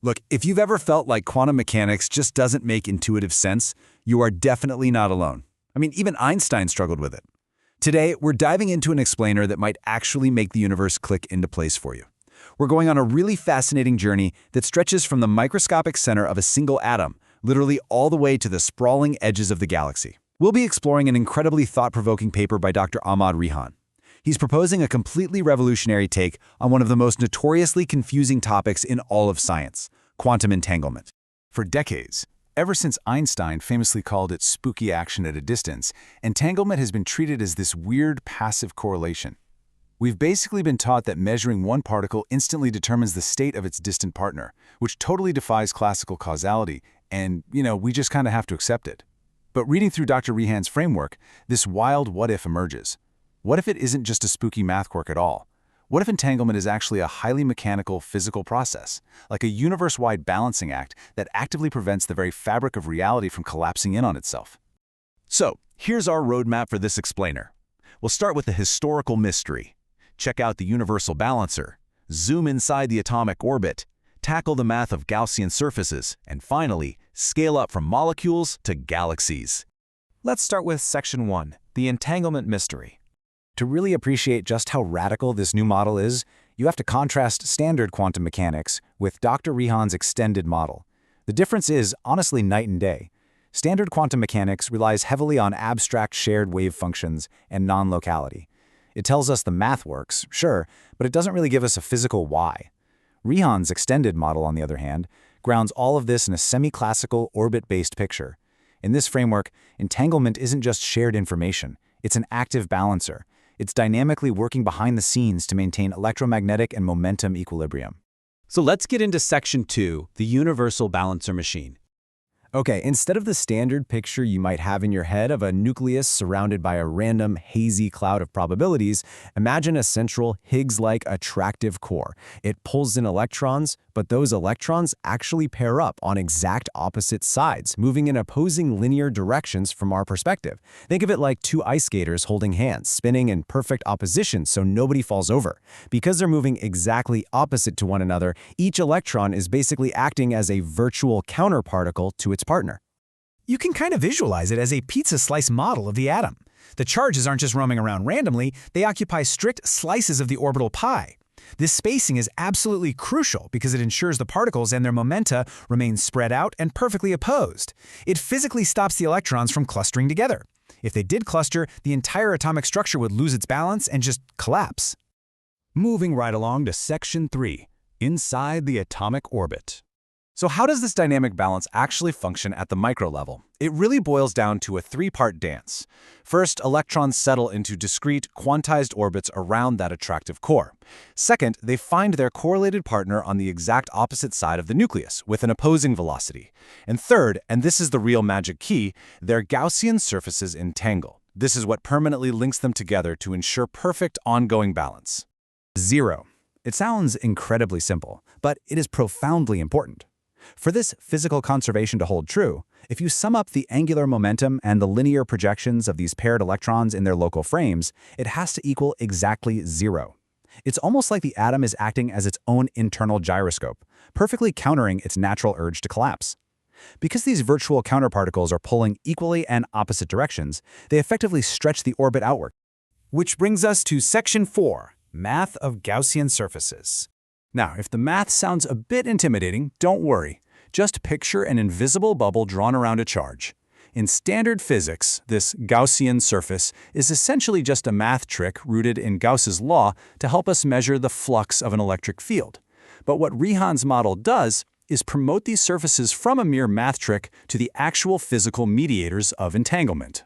Look, if you've ever felt like quantum mechanics just doesn't make intuitive sense, you are definitely not alone. I mean, even Einstein struggled with it. Today, we're diving into an explainer that might actually make the universe click into place for you. We're going on a really fascinating journey that stretches from the microscopic center of a single atom, literally all the way to the sprawling edges of the galaxy. We'll be exploring an incredibly thought-provoking paper by Dr. Ahmad Rihan. He's proposing a completely revolutionary take on one of the most notoriously confusing topics in all of science, quantum entanglement. For decades, ever since Einstein famously called it spooky action at a distance, entanglement has been treated as this weird passive correlation. We've basically been taught that measuring one particle instantly determines the state of its distant partner, which totally defies classical causality, and, we just kind of have to accept it. But reading through Dr. Rihan's framework, this wild what-if emerges. What if it isn't just a spooky math quirk at all? What if entanglement is actually a highly mechanical, physical process, like a universe-wide balancing act that actively prevents the very fabric of reality from collapsing in on itself? So, here's our roadmap for this explainer. We'll start with the historical mystery. Check out the universal balancer, zoom inside the atomic orbit, tackle the math of Gaussian surfaces, and finally, scale up from molecules to galaxies. Let's start with Section 1, the entanglement mystery. To really appreciate just how radical this new model is, you have to contrast standard quantum mechanics with Dr. Rihan's extended model. The difference is, honestly, night and day. Standard quantum mechanics relies heavily on abstract shared wave functions and non-locality. It tells us the math works, sure, but it doesn't really give us a physical why. Rihan's extended model, on the other hand, grounds all of this in a semi-classical, orbit-based picture. In this framework, entanglement isn't just shared information, it's an active balancer. It's dynamically working behind the scenes to maintain electromagnetic and momentum equilibrium. So let's get into Section 2, the universal balancer machine. Okay, instead of the standard picture you might have in your head of a nucleus surrounded by a random, hazy cloud of probabilities, imagine a central Higgs-like attractive core. It pulls in electrons, but those electrons actually pair up on exact opposite sides, moving in opposing linear directions from our perspective. Think of it like two ice skaters holding hands, spinning in perfect opposition so nobody falls over. Because they're moving exactly opposite to one another, each electron is basically acting as a virtual counterparticle to its partner. You can kind of visualize it as a pizza slice model of the atom. The charges aren't just roaming around randomly, they occupy strict slices of the orbital pie. This spacing is absolutely crucial because it ensures the particles and their momenta remain spread out and perfectly opposed. It physically stops the electrons from clustering together. If they did cluster, the entire atomic structure would lose its balance and just collapse. Moving right along to Section 3, inside the atomic orbit. So how does this dynamic balance actually function at the micro level? It really boils down to a three-part dance. First, electrons settle into discrete, quantized orbits around that attractive core. Second, they find their correlated partner on the exact opposite side of the nucleus, with an opposing velocity. And third, and this is the real magic key, their Gaussian surfaces entangle. This is what permanently links them together to ensure perfect ongoing balance. Zero. It sounds incredibly simple, but it is profoundly important. For this physical conservation to hold true, if you sum up the angular momentum and the linear projections of these paired electrons in their local frames, it has to equal exactly zero. It's almost like the atom is acting as its own internal gyroscope, perfectly countering its natural urge to collapse. Because these virtual counterparticles are pulling equally and opposite directions, they effectively stretch the orbit outward. Which brings us to Section 4, Math of Gaussian Surfaces. Now, if the math sounds a bit intimidating, don't worry. Just picture an invisible bubble drawn around a charge. In standard physics, this Gaussian surface is essentially just a math trick rooted in Gauss's law to help us measure the flux of an electric field. But what Rihan's model does is promote these surfaces from a mere math trick to the actual physical mediators of entanglement.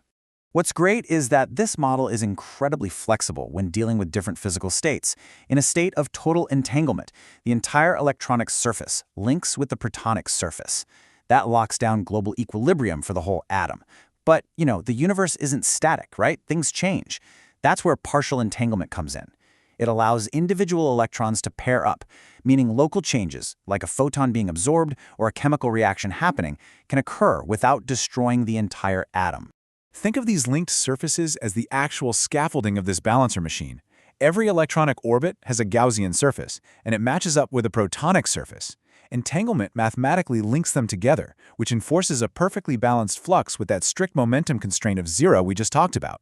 What's great is that this model is incredibly flexible when dealing with different physical states. In a state of total entanglement, the entire electronic surface links with the protonic surface. That locks down global equilibrium for the whole atom. But, the universe isn't static, right? Things change. That's where partial entanglement comes in. It allows individual electrons to pair up, meaning local changes, like a photon being absorbed or a chemical reaction happening, can occur without destroying the entire atom. Think of these linked surfaces as the actual scaffolding of this balancer machine. Every electronic orbit has a Gaussian surface, and it matches up with a protonic surface. Entanglement mathematically links them together, which enforces a perfectly balanced flux with that strict momentum constraint of zero we just talked about.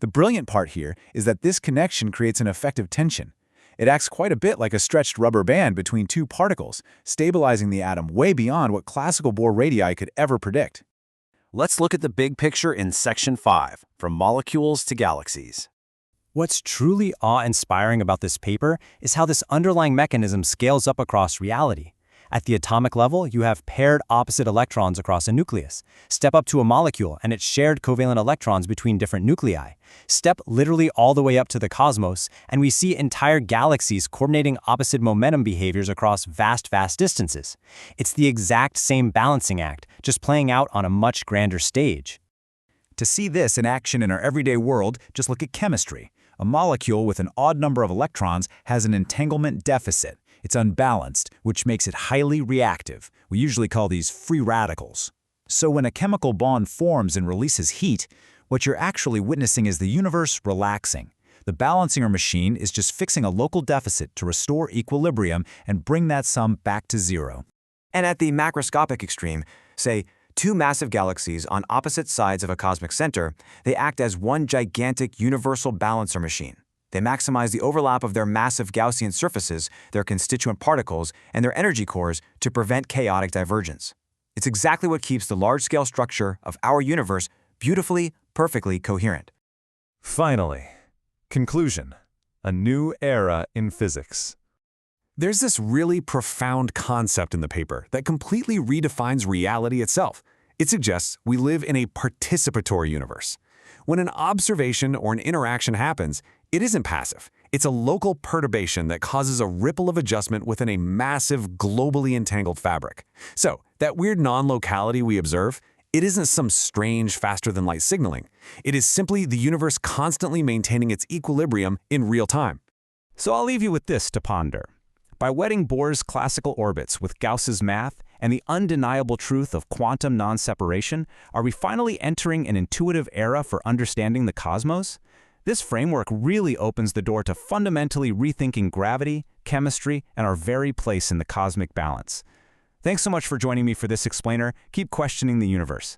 The brilliant part here is that this connection creates an effective tension. It acts quite a bit like a stretched rubber band between two particles, stabilizing the atom way beyond what classical Bohr radii could ever predict. Let's look at the big picture in Section 5, from molecules to galaxies. What's truly awe-inspiring about this paper is how this underlying mechanism scales up across reality. At the atomic level, you have paired opposite electrons across a nucleus. Step up to a molecule and its shared covalent electrons between different nuclei. Step literally all the way up to the cosmos, and we see entire galaxies coordinating opposite momentum behaviors across vast distances. It's the exact same balancing act, just playing out on a much grander stage. To see this in action in our everyday world, just look at chemistry. A molecule with an odd number of electrons has an entanglement deficit. It's unbalanced, which makes it highly reactive. We usually call these free radicals. So when a chemical bond forms and releases heat, what you're actually witnessing is the universe relaxing. The balancing machine is just fixing a local deficit to restore equilibrium and bring that sum back to zero. And at the macroscopic extreme, say, two massive galaxies on opposite sides of a cosmic center, they act as one gigantic universal balancer machine. They maximize the overlap of their massive Gaussian surfaces, their constituent particles, and their energy cores to prevent chaotic divergence. It's exactly what keeps the large-scale structure of our universe beautifully, perfectly coherent. Finally, conclusion. A new era in physics. There's this really profound concept in the paper that completely redefines reality itself. It suggests we live in a participatory universe. When an observation or an interaction happens, it isn't passive. It's a local perturbation that causes a ripple of adjustment within a massive, globally entangled fabric. So, that weird non-locality we observe, it isn't some strange, faster-than-light signaling. It is simply the universe constantly maintaining its equilibrium in real time. So I'll leave you with this to ponder. By wedding Bohr's classical orbits with Gauss's math and the undeniable truth of quantum non-separation, are we finally entering an intuitive era for understanding the cosmos? This framework really opens the door to fundamentally rethinking gravity, chemistry, and our very place in the cosmic balance. Thanks so much for joining me for this explainer. Keep questioning the universe.